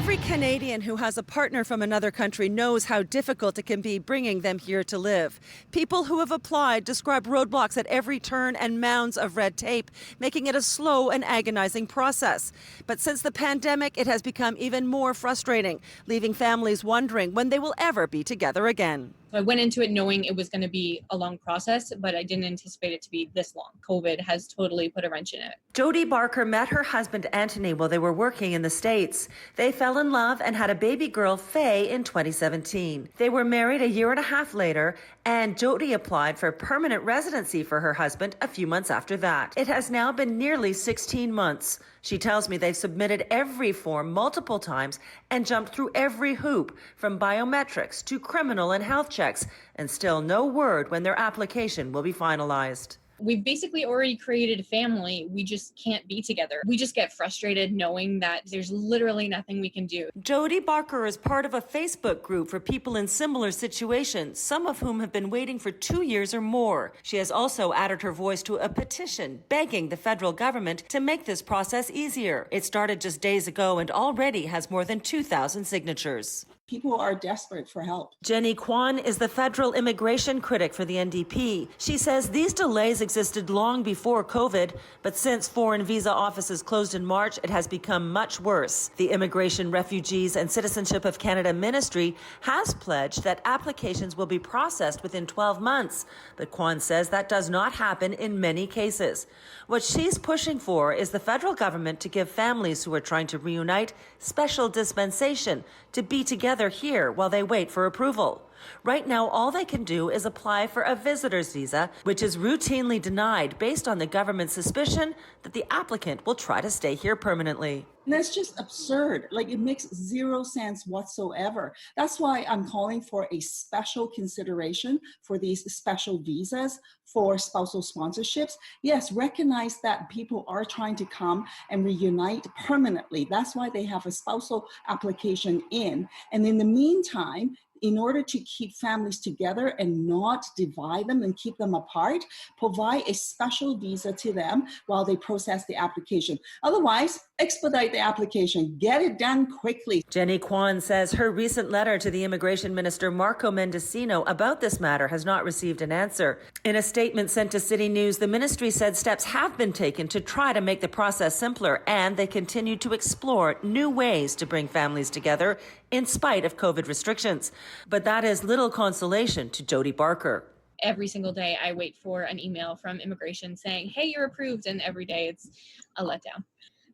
Every Canadian who has a partner from another country knows how difficult it can be bringing them here to live. People who have applied describe roadblocks at every turn and mounds of red tape, making it a slow and agonizing process. But since the pandemic, it has become even more frustrating, leaving families wondering when they will ever be together again. So I went into it knowing it was going to be a long process, but I didn't anticipate it to be this long. COVID has totally put a wrench in it. Jody Barker met her husband Anthony while they were working in the States. They fell in love and had a baby girl, Faye, in 2017. They were married a year and a half later, and Jody applied for permanent residency for her husband a few months after that. It has now been nearly 16 months. She tells me they've submitted every form multiple times and jumped through every hoop, from biometrics to criminal and health checks, and still no word when their application will be finalized. We've basically already created a family. We just can't be together. We just get frustrated knowing that there's literally nothing we can do. Jody Barker is part of a Facebook group for people in similar situations, some of whom have been waiting for 2 years or more. She has also added her voice to a petition begging the federal government to make this process easier. It started just days ago and already has more than 2,000 signatures. People are desperate for help. Jenny Kwan is the federal immigration critic for the NDP. She says these delays existed long before COVID, but since foreign visa offices closed in March, it has become much worse. The Immigration, Refugees and Citizenship of Canada Ministry has pledged that applications will be processed within 12 months, but Kwan says that does not happen in many cases. What she's pushing for is the federal government to give families who are trying to reunite special dispensation to be together here while they wait for approval. Right now, all they can do is apply for a visitor's visa, which is routinely denied based on the government's suspicion that the applicant will try to stay here permanently. And that's just absurd. Like, it makes zero sense whatsoever. That's why I'm calling for a special consideration for these special visas for spousal sponsorships. Yes, recognize that people are trying to come and reunite permanently. That's why they have a spousal application in. And in the meantime, in order to keep families together and not divide them and keep them apart, provide a special visa to them while they process the application. Otherwise, expedite the application. Get it done quickly. Jenny Kwan says her recent letter to the Immigration Minister Marco Mendicino about this matter has not received an answer. In a statement sent to City News, the ministry said steps have been taken to try to make the process simpler, and they continue to explore new ways to bring families together in spite of COVID restrictions. But that is little consolation to Jody Barker. Every single day I wait for an email from immigration saying, hey, you're approved. And every day it's a letdown.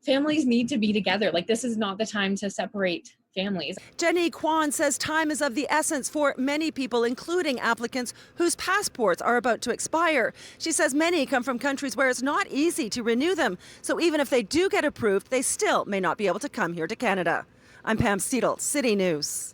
Families need to be together. Like, this is not the time to separate families. Jenny Kwan says time is of the essence for many people, including applicants whose passports are about to expire. She says many come from countries where it's not easy to renew them. So even if they do get approved, they still may not be able to come here to Canada. I'm Pam Seidel, City News.